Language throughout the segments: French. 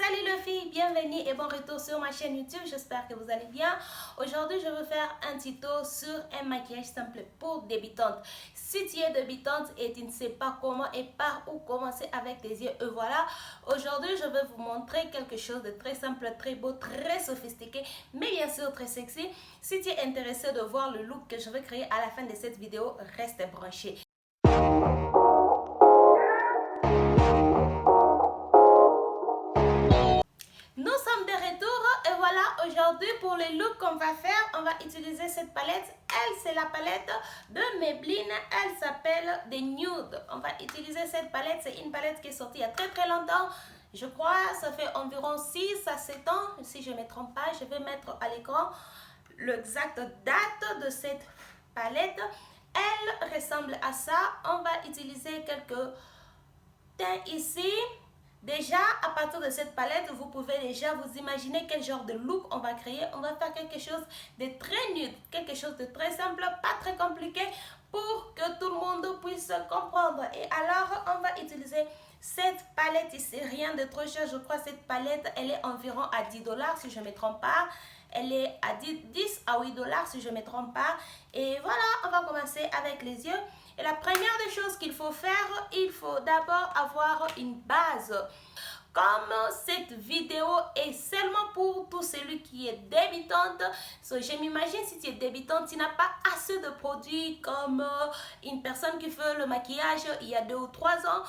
Salut les filles, bienvenue et bon retour sur ma chaîne YouTube, j'espère que vous allez bien. Aujourd'hui je veux faire un tuto sur un maquillage simple pour débutantes. Si tu es débutante et tu ne sais pas comment et par où commencer avec tes yeux, voilà. Aujourd'hui je vais vous montrer quelque chose de très simple, très beau, très sophistiqué, mais bien sûr très sexy. Si tu es intéressé de voir le look que je vais créer à la fin de cette vidéo, reste branché. Nous sommes de retour et voilà, aujourd'hui pour le look qu'on va faire, on va utiliser cette palette. Elle, c'est la palette de Maybelline, elle s'appelle The Nude. On va utiliser cette palette, c'est une palette qui est sortie il y a très longtemps. Je crois ça fait environ 6 à 7 ans, si je ne me trompe pas. Je vais mettre à l'écran l'exacte date de cette palette. Elle ressemble à ça. On va utiliser quelques teints ici. Déjà, à partir de cette palette, vous pouvez déjà vous imaginer quel genre de look on va créer. On va faire quelque chose de très nude, quelque chose de très simple, pas très compliqué, pour que tout le monde puisse comprendre. Et alors, on va utiliser cette palette ici, rien de trop cher. Je crois que cette palette, elle est environ à 10 $ si je ne me trompe pas. Elle est à 10 à 8 $ si je ne me trompe pas. Et voilà, on va commencer avec les yeux. Et la première des choses qu'il faut faire, il faut d'abord avoir une base. Comme cette vidéo est seulement pour tout celui qui est débutante, je m'imagine si tu es débutante, tu n'as pas assez de produits comme une personne qui fait le maquillage il y a 2 ou 3 ans.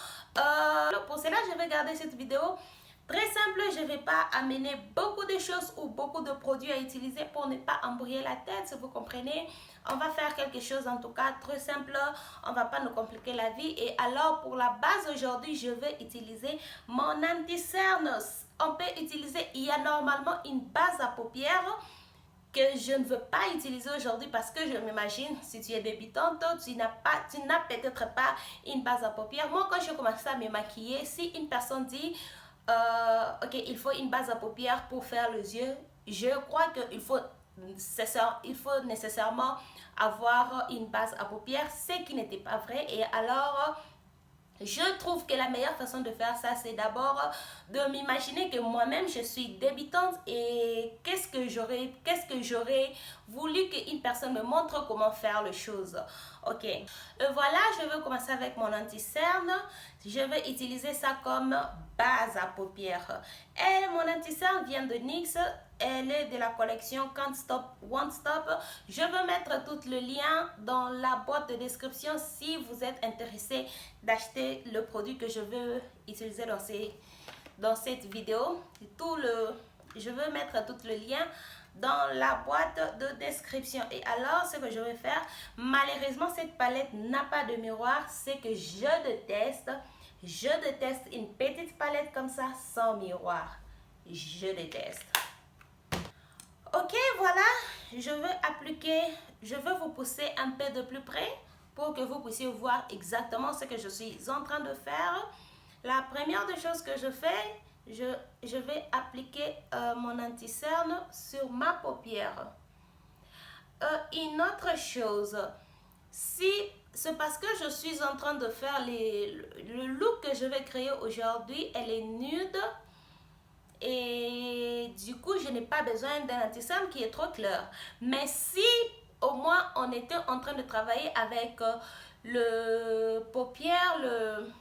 Pour cela, je vais garder cette vidéo très simple. Je ne vais pas amener beaucoup de choses ou beaucoup de produits à utiliser pour ne pas embrouiller la tête, si vous comprenez. On va faire quelque chose en tout cas très simple, on ne va pas nous compliquer la vie. Et alors pour la base aujourd'hui, je vais utiliser mon anti-cerne. On peut utiliser, il y a normalement une base à paupières que je ne veux pas utiliser aujourd'hui parce que je m'imagine, si tu es débutante, tu n'as peut-être pas une base à paupières. Moi, quand je commence à me maquiller, si une personne dit ok, il faut une base à paupières pour faire les yeux, je crois qu'il faut nécessairement avoir une base à paupières, ce qui n'était pas vrai. Et alors je trouve que la meilleure façon de faire ça, c'est d'abord de m'imaginer que moi-même je suis débutante et qu'est-ce que j'aurais voulu qu'une personne me montre comment faire les choses. Ok, voilà, je vais commencer avec mon anti-cerne. Je vais utiliser ça comme base à paupières. Et mon anti-cerne vient de NYX. Elle est de la collection Can't Stop, Won't Stop. Je vais mettre tout le lien dans la boîte de description si vous êtes intéressé d'acheter le produit que je veux utiliser dans cette vidéo. Je vais mettre tout le lien dans la boîte de description. Et alors, ce que je vais faire, malheureusement, cette palette n'a pas de miroir. C'est que je déteste une petite palette comme ça sans miroir. Je déteste. Ok, voilà, je vais vous pousser un peu de plus près pour que vous puissiez voir exactement ce que je suis en train de faire. La première des choses que je fais, je vais appliquer mon anti-cerne sur ma paupière. Une autre chose, si c'est parce que je suis en train de faire le look que je vais créer aujourd'hui, elle est nude. Et du coup, je n'ai pas besoin d'un anti-cerne qui est trop clair. Mais si au moins on était en train de travailler avec le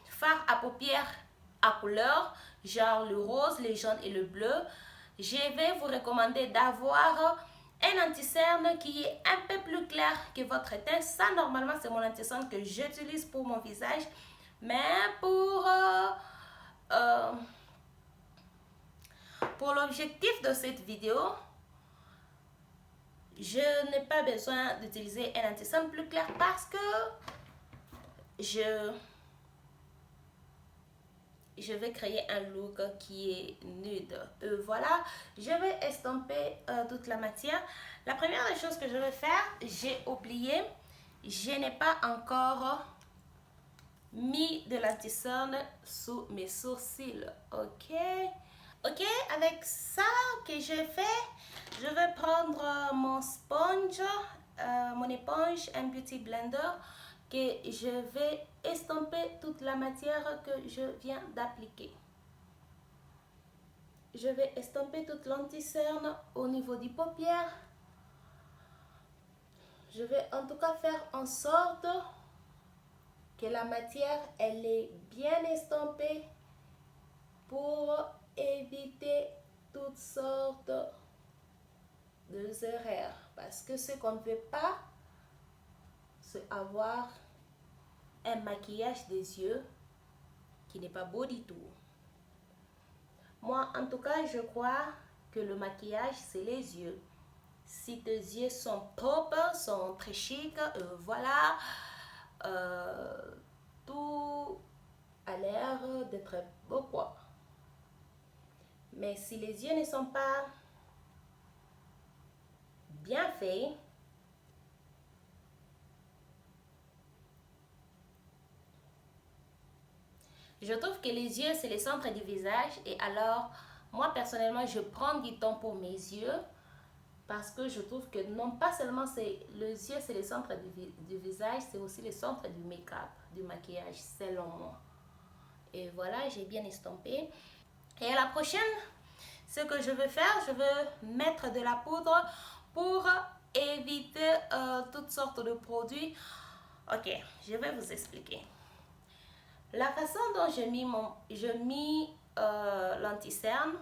fard à paupières à couleur, genre le rose, le jaune et le bleu, je vais vous recommander d'avoir un anti-cerne qui est un peu plus clair que votre teint. Ça, normalement, c'est mon anti-cerne que j'utilise pour mon visage. Mais pour l'objectif de cette vidéo, je n'ai pas besoin d'utiliser un anti-cerne plus clair parce que je vais créer un look qui est nude. Voilà, je vais estomper toute la matière. La première des choses que je vais faire, j'ai oublié, je n'ai pas encore mis de l'anti-cerne sous mes sourcils. Ok, avec ça que j'ai fait, je vais prendre mon sponge, mon éponge, un beauty blender, que je vais estomper toute la matière que je viens d'appliquer. je vais estomper toute l'anticerne au niveau des paupières. Je vais en tout cas faire en sorte que la matière elle est bien estompée pour éviter toutes sortes de erreurs. Parce que ce qu'on ne veut pas, c'est avoir un maquillage des yeux qui n'est pas beau du tout. Moi, en tout cas, je crois que le maquillage, c'est les yeux. Si tes yeux sont propres, sont très chics, voilà, tout a l'air d'être beau quoi. Mais si les yeux ne sont pas bien faits, je trouve que les yeux, c'est le centre du visage. Et alors, moi, personnellement, je prends du temps pour mes yeux. Parce que je trouve que non pas seulement c'est les yeux, c'est le centre du visage, c'est aussi le centre du make-up, du maquillage, selon moi. Et voilà, j'ai bien estompé. Et à la prochaine, ce que je vais faire, je vais mettre de la poudre pour éviter toutes sortes de produits. Ok, je vais vous expliquer. La façon dont j'ai mis l'anticerne,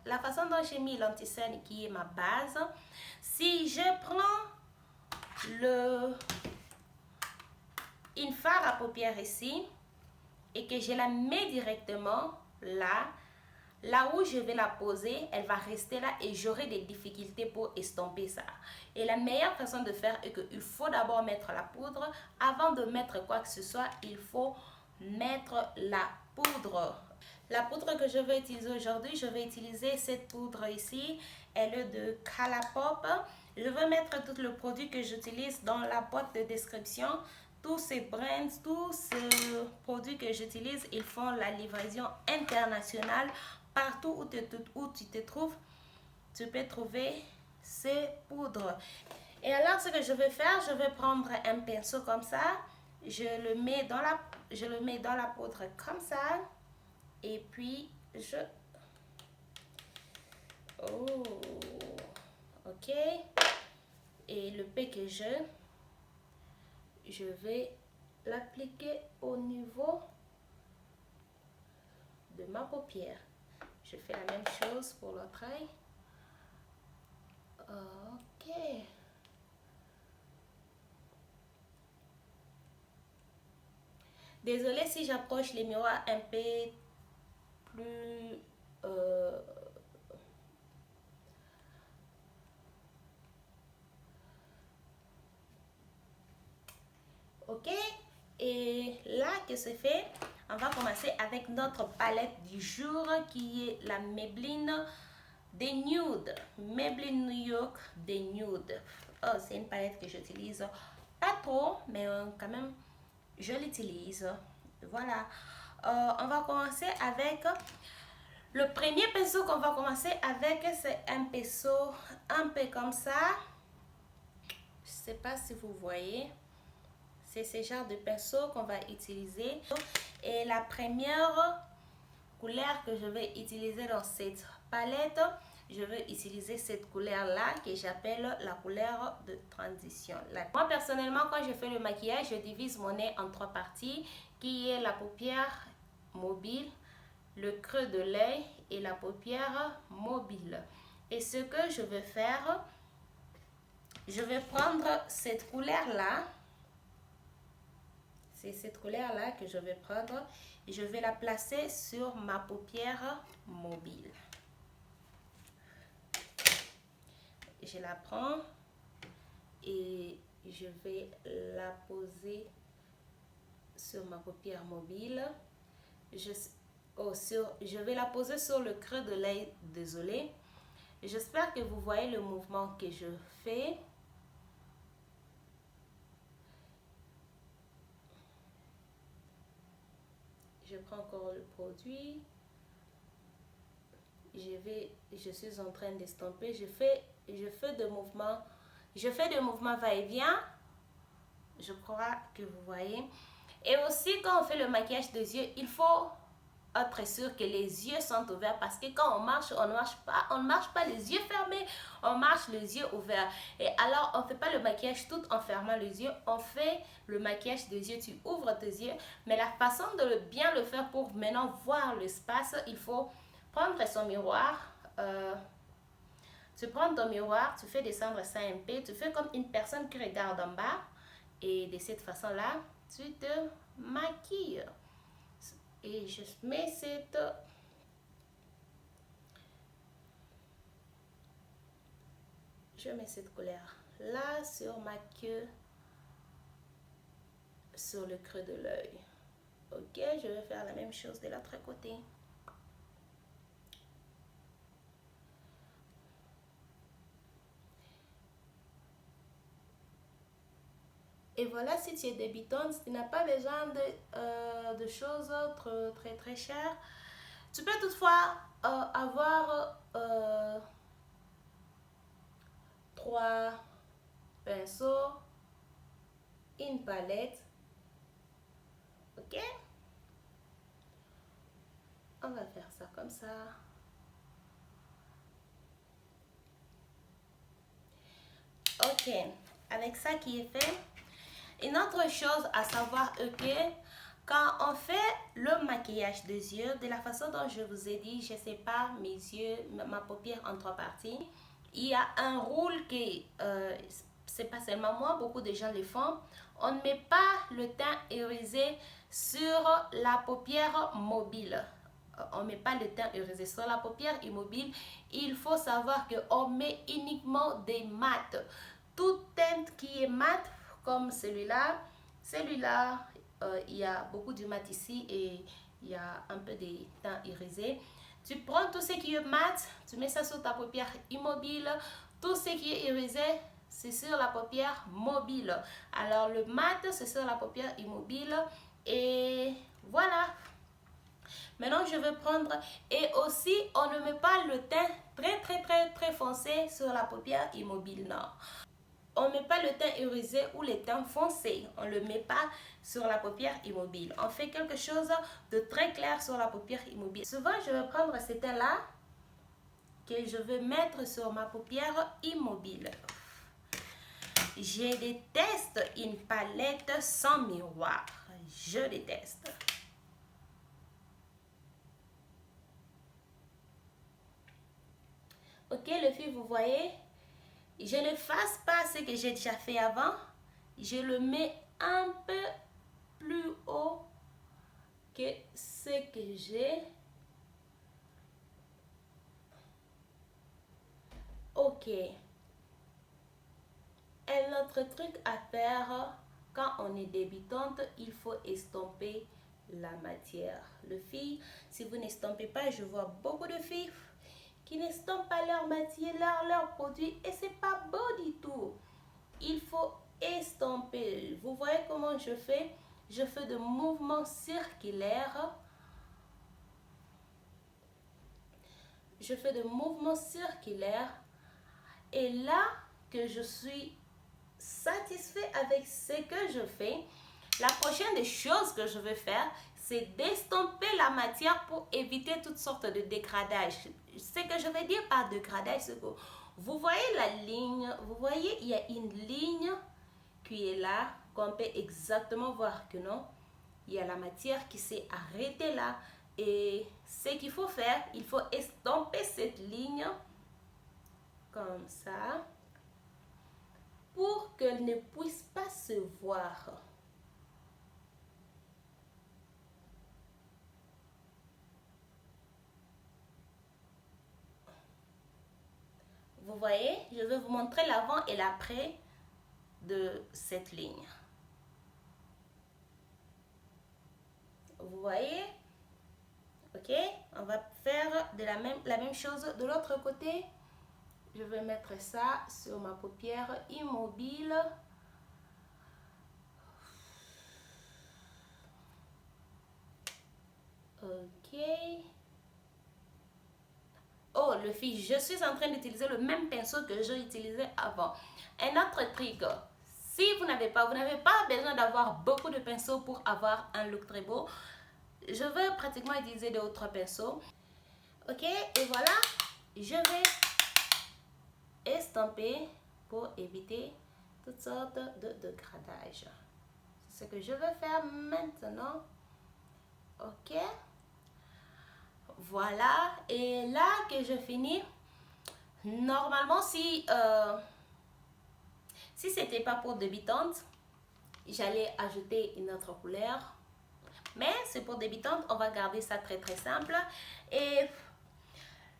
la façon dont j'ai mis l'anticerne qui est ma base, si je prends une fard à paupières ici et que je la mets directement là où je vais la poser, elle va rester là et j'aurai des difficultés pour estomper ça. Et la meilleure façon de faire est qu'il faut d'abord mettre la poudre. Avant de mettre quoi que ce soit, il faut mettre la poudre. La poudre que je vais utiliser aujourd'hui, je vais utiliser cette poudre ici. Elle est de Colourpop. Je vais mettre tout le produit que j'utilise dans la boîte de description. Tous ces brands, tous ces produits que j'utilise, ils font la livraison internationale. Partout où tu te trouves, tu peux trouver ces poudres. Et alors, ce que je vais faire, je vais prendre un pinceau comme ça. Je le mets dans la poudre comme ça. Et puis, oh, ok. Et le peu que je vais l'appliquer au niveau de ma paupière. Je fais la même chose pour l'autre œil. Ok. Désolée si j'approche les miroirs un peu plus ok. Et là que c'est fait, on va commencer avec notre palette du jour qui est la Maybelline des Nude. Maybelline New York des Nude. Oh, c'est une palette que j'utilise pas trop, mais quand même je l'utilise. Voilà. On va commencer avec le premier pinceau qu'on va commencer avec. C'est un pinceau un peu comme ça. Je sais pas si vous voyez. C'est ce genre de pinceau qu'on va utiliser. Et la première couleur que je vais utiliser dans cette palette, je vais utiliser cette couleur là que j'appelle la couleur de transition. Moi personnellement, quand je fais le maquillage, je divise mon nez en 3 parties, qui est la paupière mobile, le creux de l'œil et la paupière mobile. Et ce que je vais faire, je vais prendre cette couleur là. C'est cette couleur là que je vais prendre et je vais la placer sur ma paupière mobile. Je la prends et je vais la poser sur ma paupière mobile. Je vais la poser sur le creux de l'œil, désolé. J'espère que vous voyez le mouvement que je fais. Je prends encore le produit. Je suis en train d'estomper. Je fais des mouvements va-et-vient. Je crois que vous voyez. Et aussi, quand on fait le maquillage des yeux, il faut être sûr que les yeux sont ouverts, parce que quand on ne marche pas les yeux fermés, on marche les yeux ouverts. Et alors on ne fait pas le maquillage tout en fermant les yeux, on fait le maquillage des yeux, tu ouvres tes yeux, mais la façon de bien le faire pour maintenant voir l'espace, il faut prendre son miroir, tu prends ton miroir, tu fais descendre ça un peu, tu fais comme une personne qui regarde en bas, et de cette façon-là, tu te maquilles. Et je mets cette couleur là sur ma queue, sur le creux de l'œil. Ok, je vais faire la même chose de l'autre côté. Et voilà, si tu es débutante, tu n'as pas besoin de choses très chères. Tu peux toutefois avoir 3 pinceaux, une palette. Ok? On va faire ça comme ça. Ok, avec ça qui est fait, une autre chose à savoir est que quand on fait le maquillage des yeux, de la façon dont je vous ai dit, je sépare mes yeux, ma paupière en 3 parties. Il y a un rôle qui, c'est pas seulement moi, beaucoup de gens le font. On ne met pas le teint irisé sur la paupière mobile. On ne met pas le teint irisé sur la paupière immobile. Il faut savoir qu'on met uniquement des mats. Toute teinte qui est mat, comme celui-là, il y a beaucoup de mat ici et il y a un peu de teint irisé. Tu prends tout ce qui est mat, tu mets ça sur ta paupière immobile. Tout ce qui est irisé, c'est sur la paupière mobile. Alors le mat, c'est sur la paupière immobile. Et voilà. Maintenant, je vais prendre... Et aussi, on ne met pas le teint très foncé sur la paupière immobile, non. On ne met pas le teint irisé ou le teint foncé. On ne le met pas sur la paupière immobile. On fait quelque chose de très clair sur la paupière immobile. Souvent, je vais prendre ce teint-là que je vais mettre sur ma paupière immobile. Je déteste une palette sans miroir. Je déteste. Ok, les filles, vous voyez, je ne fasse pas ce que j'ai déjà fait avant. Je le mets un peu plus haut que ce que j'ai. Ok. Un autre truc à faire quand on est débutante, il faut estomper la matière. Les filles, si vous n'estompez pas, je vois beaucoup de filles qui n'estompent pas leur matière, leur produit, et c'est pas beau du tout. Il faut estomper. Vous voyez comment je fais? Je fais des mouvements circulaires. Je fais des mouvements circulaires. Et là que je suis satisfait avec ce que je fais, la prochaine des choses que je vais faire, c'est d'estomper la matière pour éviter toutes sortes de dégradage. Ce que je veux dire par dégradage, c'est que vous voyez la ligne, vous voyez, il y a une ligne qui est là, qu'on peut exactement voir que non, il y a la matière qui s'est arrêtée là. Et ce qu'il faut faire, il faut estomper cette ligne comme ça pour qu'elle ne puisse pas se voir. Vous voyez, je vais vous montrer l'avant et l'après de cette ligne. Vous voyez? Ok, on va faire de la même chose de l'autre côté. Je vais mettre ça sur ma paupière immobile. Ok. Oh, le fille, je suis en train d'utiliser le même pinceau que j'ai utilisé avant. Un autre truc, si vous n'avez pas besoin d'avoir beaucoup de pinceaux pour avoir un look très beau. je vais pratiquement utiliser d'autres pinceaux. Ok, et voilà, je vais estomper pour éviter toutes sortes de dégradage. C'est ce que je vais faire maintenant. Ok, voilà, et là que je finis, normalement si c'était pas pour débutante, j'allais ajouter une autre couleur, mais c'est pour débutante, on va garder ça très simple. Et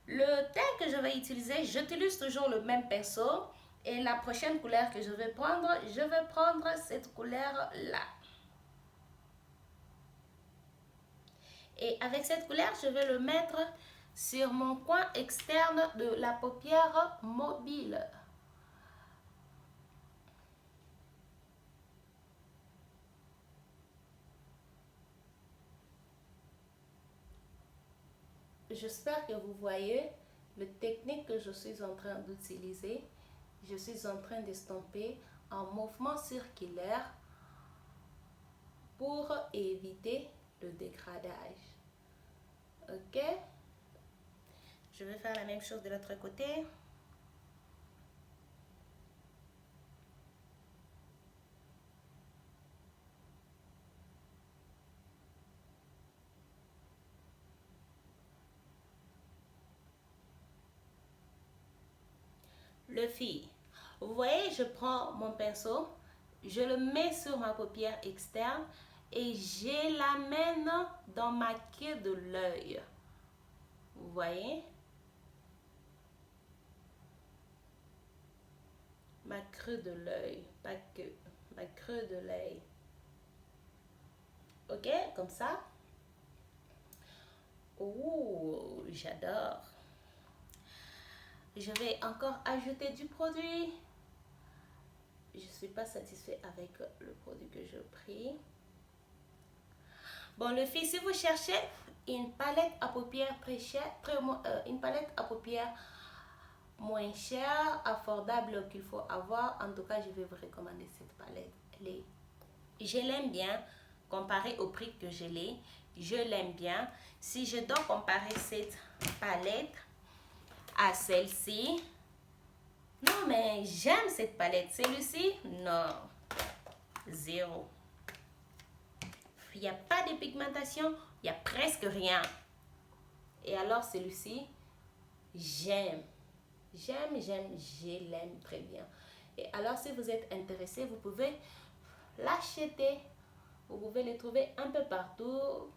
le teint que je vais utiliser, j'utilise toujours le même pinceau. Et la prochaine couleur que je vais prendre cette couleur là. Et avec cette couleur, je vais le mettre sur mon coin externe de la paupière mobile. J'espère que vous voyez la technique que je suis en train d'utiliser. Je suis en train d'estomper en mouvement circulaire pour éviter le dégradage. Ok? Je vais faire la même chose de l'autre côté. Le fil. Vous voyez, je prends mon pinceau, je le mets sur ma paupière externe et je l'amène dans ma queue de l'œil. Vous voyez? Ma creux de l'œil, pas que, ma creux de l'œil. Ok, comme ça. Oh, j'adore. Je vais encore ajouter du produit. Je ne suis pas satisfait avec le produit que je pris. Bon, le fil, si vous cherchez une palette à paupières très chère, une palette à paupières moins chère, affordable qu'il faut avoir, en tout cas, je vais vous recommander cette palette. Je l'aime bien, comparé au prix que je l'ai. Je l'aime bien. Si je dois comparer cette palette à celle-ci, non, mais j'aime cette palette. Celle-ci, non. Zéro. Il n'y a pas de pigmentation. Il n'y a presque rien. Et alors, celui-ci, j'aime. Je l'aime très bien. Et alors, si vous êtes intéressé, vous pouvez l'acheter. Vous pouvez le trouver un peu partout.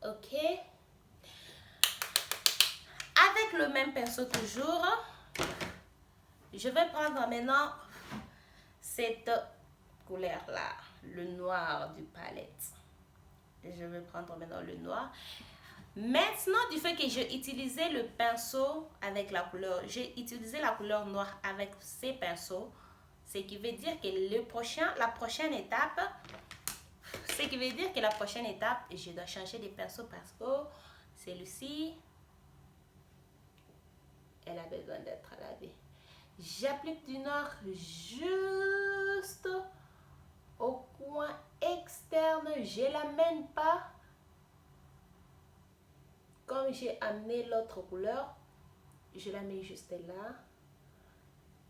Ok. Avec le même pinceau toujours, je vais prendre maintenant cette couleur-là, le noir du palette. Je vais prendre maintenant le noir. Maintenant, du fait que j'ai utilisé le pinceau avec la couleur, j'ai utilisé la couleur noire avec ces pinceaux, ce qui veut dire que la prochaine étape, je dois changer de pinceau parce que celui-ci, elle a besoin d'être lavée. J'applique du noir juste au coin externe. Je ne l'amène pas comme j'ai amené l'autre couleur. Je la mets juste là.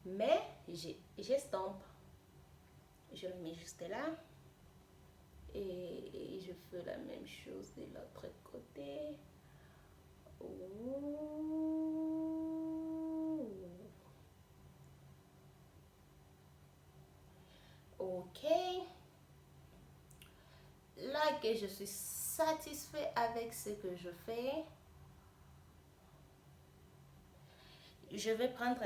Mais j'estompe. Je la mets juste là. Et je fais la même chose de l'autre côté. Ok. Là que je suis satisfait avec ce que je fais, je vais prendre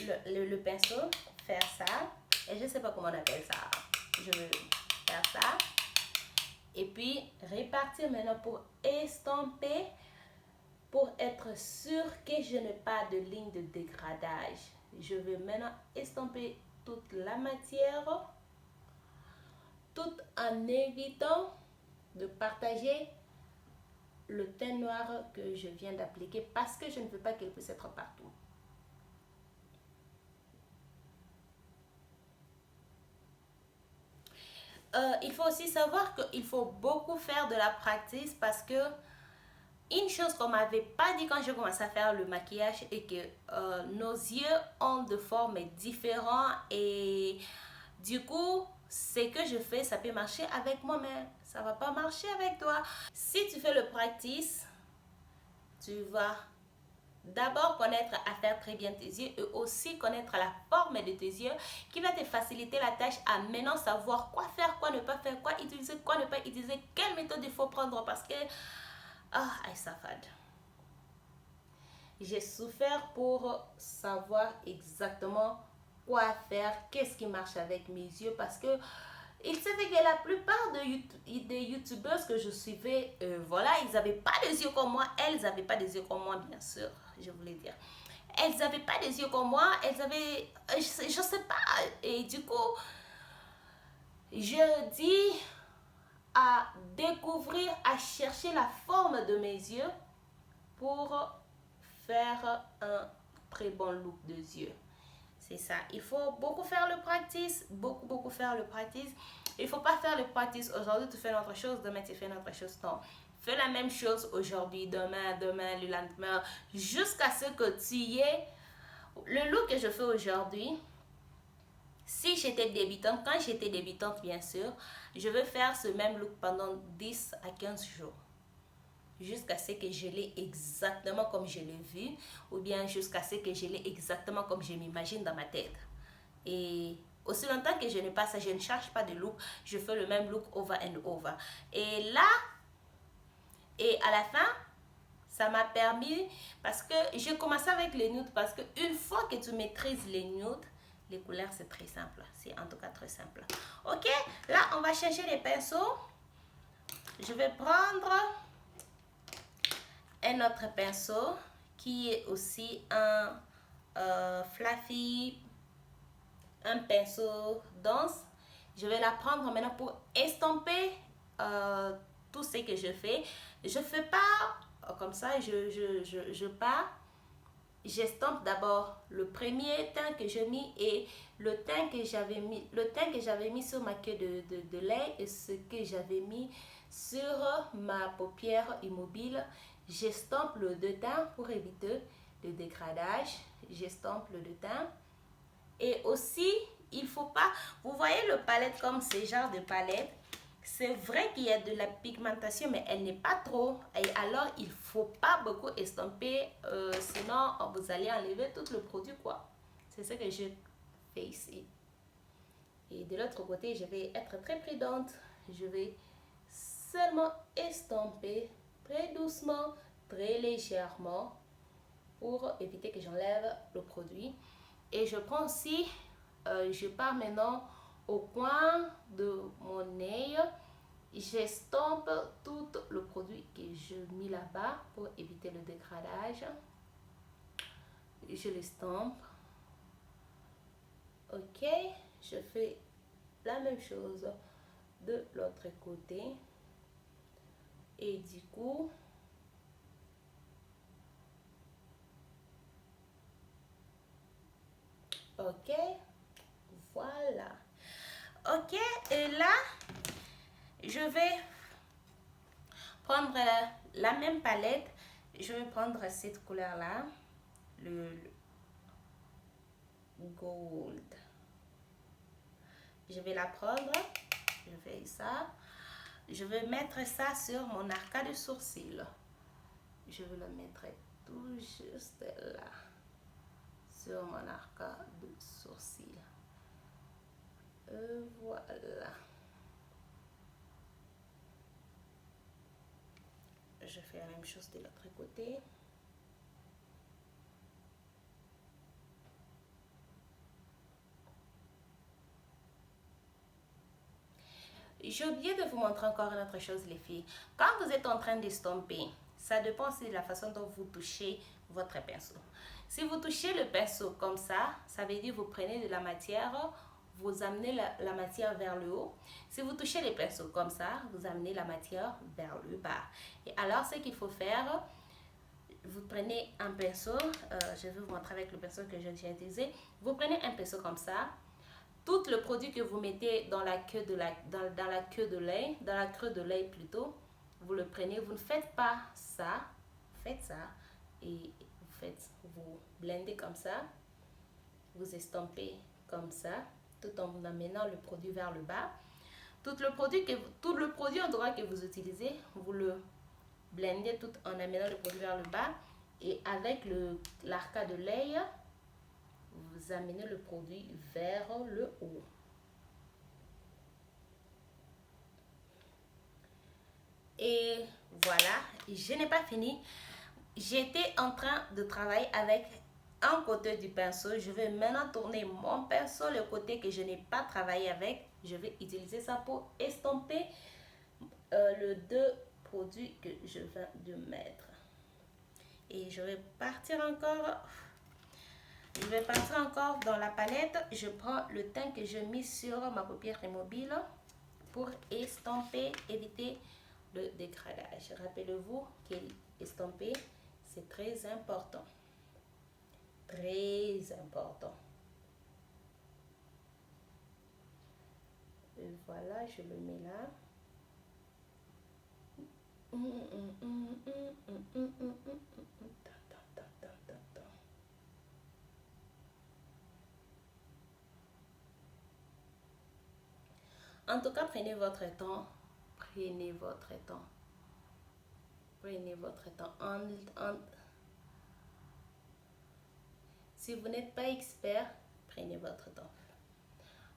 le pinceau, faire ça. Et je ne sais pas comment on appelle ça. Je vais faire ça. Et puis répartir maintenant pour estomper, pour être sûr que je n'ai pas de ligne de dégradage. Je vais maintenant estomper toute la matière, tout en évitant de partager le teint noir que je viens d'appliquer parce que je ne veux pas qu'il puisse être partout. il faut aussi savoir qu'il faut beaucoup faire de la pratique parce que une chose qu'on m'avait pas dit quand je commençais à faire le maquillage est que nos yeux ont de formes différentes et du coup, ce que je fais, ça peut marcher avec moi-même, ça va pas marcher avec toi. Si tu fais le practice, tu vas d'abord connaître à faire très bien tes yeux et aussi connaître la forme de tes yeux qui va te faciliter la tâche à maintenant savoir quoi faire, quoi ne pas faire, quoi utiliser, quoi ne pas utiliser, quelle méthode il faut prendre parce que I suffered. J'ai souffert pour savoir exactement quoi faire, qu'est-ce qui marche avec mes yeux parce que il se fait que la plupart des youtubeuses que je suivais, voilà, ils n'avaient pas des yeux comme moi, elles n'avaient pas des yeux comme moi, bien sûr, je voulais dire. Elles n'avaient pas des yeux comme moi, elles avaient, je sais pas, et du coup, je dis à découvrir, à chercher la forme de mes yeux pour faire un très bon look de yeux. C'est ça. Il faut beaucoup faire le practice. Beaucoup faire le practice. Il ne faut pas faire le practice aujourd'hui, tu fais une autre chose, demain tu fais une autre chose. Non. Fais la même chose aujourd'hui, demain, le lendemain, jusqu'à ce que tu y aies le look que je fais aujourd'hui. Si j'étais débutante, quand j'étais débutante bien sûr, je veux faire ce même look pendant 10 à 15 jours. Jusqu'à ce que je l'ai exactement comme je l'ai vu, ou bien jusqu'à ce que je l'ai exactement comme je m'imagine dans ma tête. Et aussi longtemps que je n'ai pas ça, je ne cherche pas de look, je fais le même look over and over. Et là, et à la fin, ça m'a permis, parce que j'ai commencé avec les nudes, parce qu'une fois que tu maîtrises les nudes, les couleurs c'est très simple, c'est en tout cas très simple. Ok, là on va chercher les pinceaux. Je vais prendre un autre pinceau qui est aussi un fluffy, un pinceau dense. Je vais la prendre maintenant pour estomper tout ce que je fais. Je fais pas comme ça, je pars. J'estompe d'abord le premier teint que j'ai mis et le teint que j'avais mis sur ma queue de lait et ce que j'avais mis sur ma paupière immobile. J'estompe le deux teints pour éviter le dégradage. J'estompe le deux teints. Et aussi, il faut pas... Vous voyez le palette comme ce genre de palette. C'est vrai qu'il y a de la pigmentation, mais elle n'est pas trop. Et alors, il ne faut pas beaucoup estomper. Sinon, vous allez enlever tout le produit, quoi. C'est ce que je fais ici. Et de l'autre côté, je vais être très prudente. Je vais seulement estomper très doucement, très légèrement pour éviter que j'enlève le produit. Et je prends aussi, je pars maintenant au coin de mon nez. J'estompe tout le produit que je mis là-bas pour éviter le dégradage. Je l'estompe. Ok, je fais la même chose de l'autre côté. Et du coup, ok, voilà. Ok, et là, je vais prendre la même palette. Je vais prendre cette couleur-là, le gold. Je vais la prendre, je fais ça. Je vais mettre ça sur mon arcade de sourcil. Je vais le mettre tout juste là, sur mon arcade de sourcil. Voilà. Je fais la même chose de l'autre côté. J'ai oublié de vous montrer encore une autre chose, les filles. Quand vous êtes en train d'estomper, ça dépend aussi de la façon dont vous touchez votre pinceau. Si vous touchez le pinceau comme ça veut dire que vous prenez de la matière, vous amenez la matière vers le haut. Si vous touchez les pinceaux comme ça, vous amenez la matière vers le bas. Et alors, ce qu'il faut faire, vous prenez un pinceau, je vais vous montrer avec le pinceau que j'ai utilisé. Vous prenez un pinceau comme ça. tout le produit que vous mettez dans la queue de dans la queue de lait, dans la queue de lait plutôt, vous le prenez, vous ne faites pas ça, faites ça et vous blendez comme ça, vous estampez comme ça, tout en amenant le produit vers le bas. Tout le produit en droit que vous utilisez, vous le blendez tout en amenant le produit vers le bas et avec l'arcade de lait, vous amenez le produit vers le haut. Et voilà, je n'ai pas fini. J'étais en train de travailler avec un côté du pinceau. Je vais maintenant tourner mon pinceau, le côté que je n'ai pas travaillé avec. Je vais utiliser ça pour estomper le deux produits que je viens de mettre. Et je vais partir encore. Je vais partir encore dans la palette. Je prends le teint que j'ai mis sur ma paupière immobile pour estomper, éviter le dégradage. Rappelez-vous qu'estomper, c'est très important. Très important. Et voilà, je le mets là. En tout cas, prenez votre temps. Prenez votre temps. Prenez votre temps. Si vous n'êtes pas expert, prenez votre temps.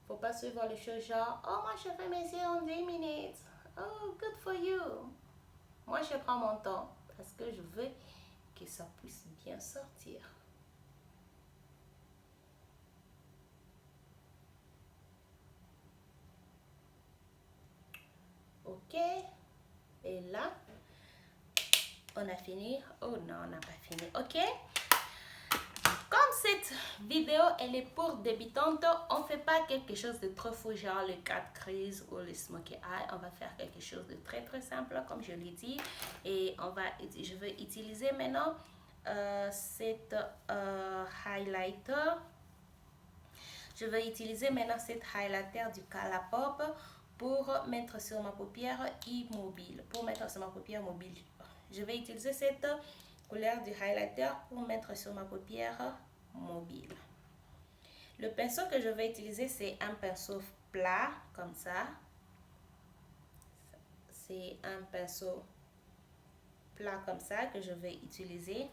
Faut pas suivre les choses genre, oh, moi je fais mes yeux en 10 minutes. Oh, good for you. Moi, je prends mon temps parce que je veux que ça puisse bien sortir. Ok. Et là, on a fini. Oh non, on n'a pas fini. Ok. Comme cette vidéo, elle est pour débutantes, on ne fait pas quelque chose de trop fou, genre le cat crease ou le smoky eye. On va faire quelque chose de très très simple, comme je l'ai dit. Et je vais utiliser maintenant cette highlighter. Je vais utiliser maintenant cette highlighter du Colourpop pour mettre sur ma paupière immobile. Je vais utiliser cette couleur du highlighter pour mettre sur ma paupière mobile. Le pinceau que je vais utiliser, c'est un pinceau plat, comme ça. C'est un pinceau plat comme ça que je vais utiliser.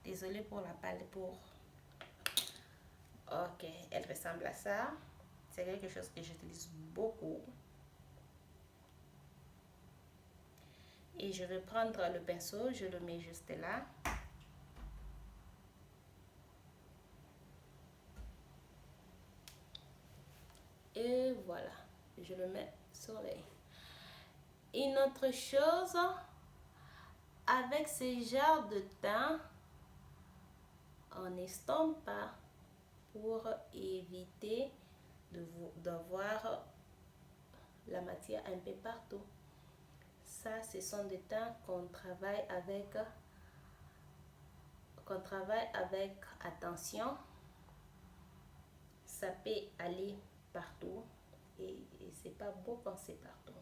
Désolée pour la palette. Ok, elle ressemble à ça. C'est quelque chose que j'utilise beaucoup. Et je vais prendre le pinceau, je le mets juste là. Et voilà, je le mets sur l'œil. Une autre chose, avec ce genre de teint, on n'estompe pas pour éviter d'avoir la matière un peu partout. Ça, ce sont des teints qu'on travaille avec attention. Ça peut aller partout et c'est pas beau quand c'est partout.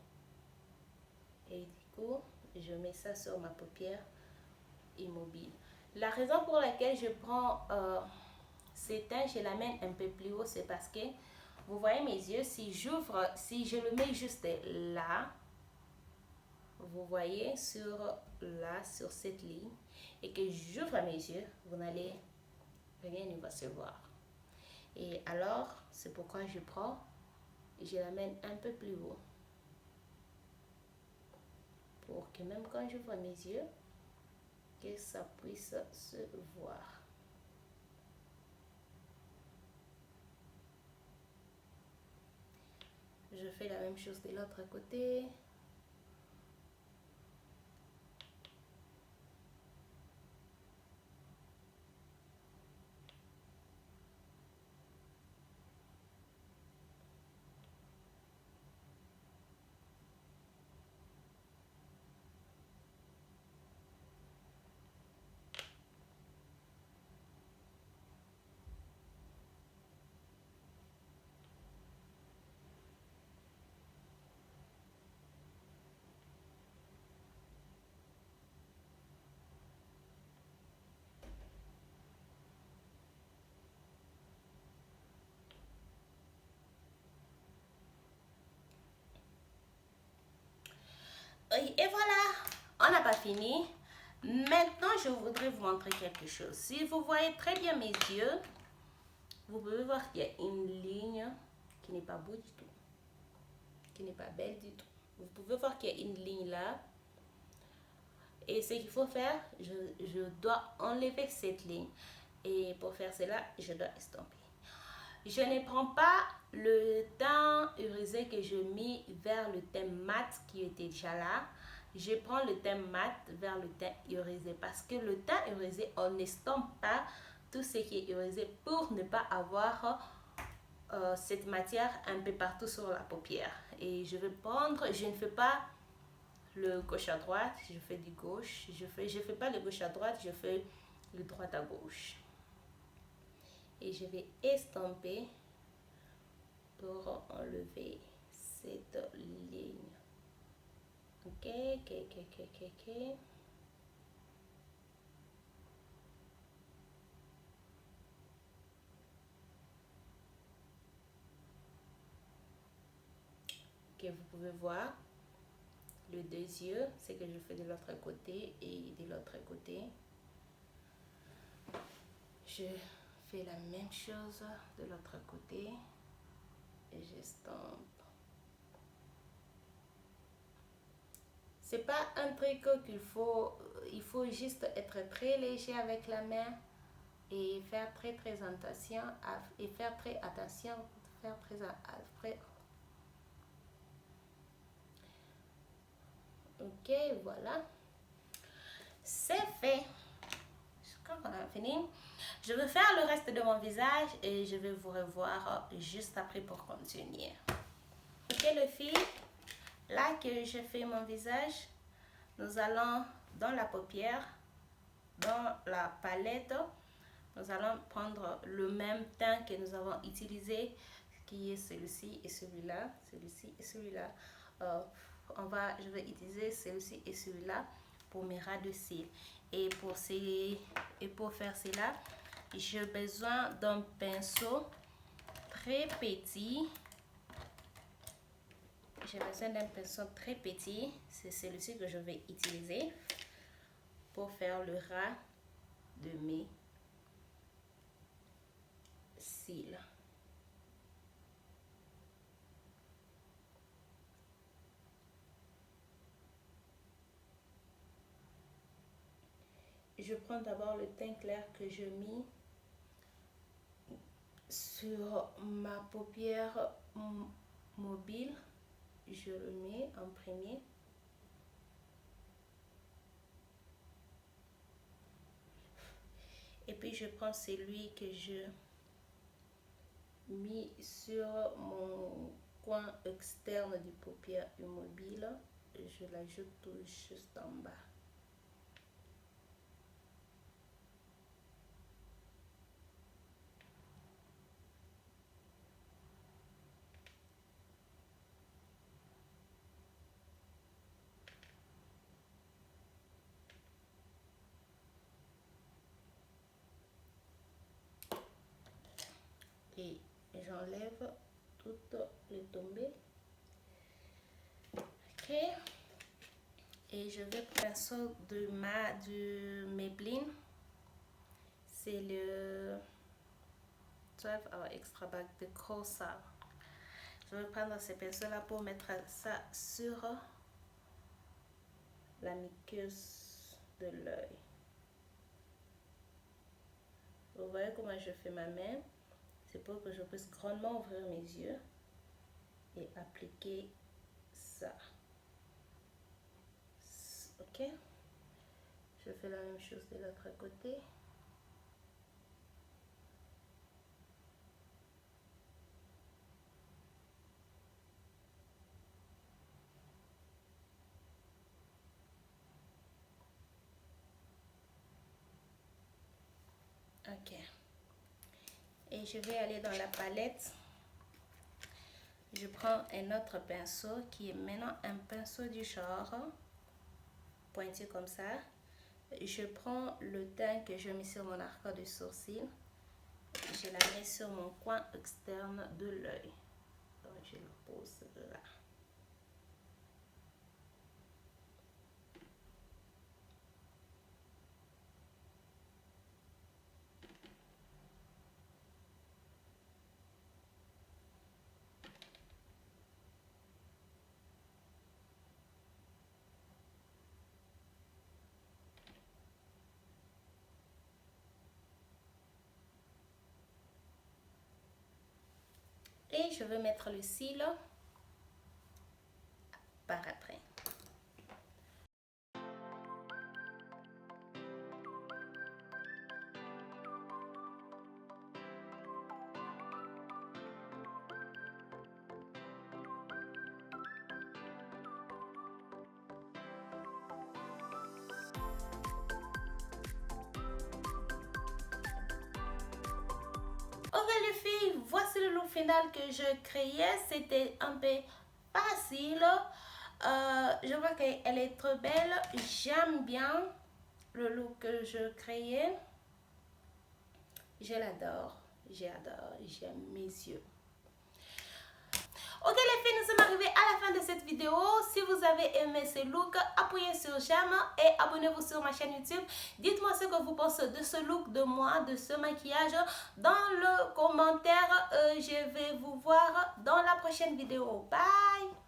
Et du coup, je mets ça sur ma paupière immobile. La raison pour laquelle je prends ces teints, je l'amène un peu plus haut, c'est parce que vous voyez mes yeux, si je le mets juste là, vous voyez sur cette ligne, et que j'ouvre mes yeux, vous n'allez rien y recevoir. Et alors, c'est pourquoi je l'amène un peu plus haut. Pour que même quand je vois mes yeux, que ça puisse se voir. Je fais la même chose de l'autre côté. Et voilà, on n'a pas fini. Maintenant, je voudrais vous montrer quelque chose. Si vous voyez très bien mes yeux, vous pouvez voir qu'il y a une ligne qui n'est pas beau du tout, qui n'est pas belle du tout. Vous pouvez voir qu'il y a une ligne là. Et ce qu'il faut faire, je dois enlever cette ligne. Et pour faire cela, je dois estomper. Je ne prends pas le teint irisé que je mis vers le teint mat qui était déjà là. Je prends le teint mat vers le teint irisé parce que le teint irisé, on n'estompe pas tout ce qui est irisé pour ne pas avoir cette matière un peu partout sur la paupière. Et je vais prendre, je ne fais pas le gauche à droite, je fais du gauche, je fais pas le gauche à droite, je fais le droite à gauche. Et je vais estomper pour enlever cette ligne. Ok. Ok, vous pouvez voir les deux yeux, c'est que je fais de l'autre côté et de l'autre côté. Je fais la même chose de l'autre côté et j'estompe. C'est pas un truc qu'il faut, il faut juste être très léger avec la main et faire très attention et faire très attention, ok, voilà, c'est fait. Je crois qu'on a fini. Je vais faire le reste de mon visage et je vais vous revoir juste après pour continuer. Ok les filles, là que je fais mon visage, nous allons dans la paupière, dans la palette, nous allons prendre le même teint que nous avons utilisé, qui est celui-ci et celui-là, celui-ci et celui-là. Je vais utiliser celui-ci et celui-là pour mes ras de cils. Et pour faire cela, j'ai besoin d'un pinceau très petit. J'ai besoin d'un pinceau très petit. C'est celui-ci que je vais utiliser pour faire le ras de mes cils. Je prends d'abord le teint clair que je mis sur ma paupière mobile. Je le mets en premier. Et puis je prends celui que je mis sur mon coin externe du paupière immobile. Je l'ajoute tout juste en bas. Et j'enlève toutes les tombées. Ok. Et je vais pinceau de Maybelline. C'est le 12 Hour Extra Bag de Corsa. Je vais prendre ce pinceau là pour mettre ça sur la muqueuse de l'œil. Vous voyez comment je fais ma main? C'est pour que je puisse grandement ouvrir mes yeux et appliquer ça. Ok? Je fais la même chose de l'autre côté. Ok. Et je vais aller dans la palette. Je prends un autre pinceau qui est maintenant un pinceau du genre pointu comme ça. Je prends le teint que je mets sur mon arc de sourcil. Je la mets sur mon coin externe de l'œil. Donc je le pose là. Et je vais mettre le cil par après. Ok les filles, voici le look final que je créais. C'était un peu facile. Je vois qu'elle est trop belle. J'aime bien le look que je créais. Je l'adore. J'adore. J'aime mes yeux. Ok les filles, nous sommes arrivés à la fin de cette vidéo. Si vous avez aimé ce look, appuyez sur j'aime et abonnez-vous sur ma chaîne YouTube. Dites-moi ce que vous pensez de ce look, de moi, de ce maquillage dans le commentaire. Je vais vous voir dans la prochaine vidéo. Bye!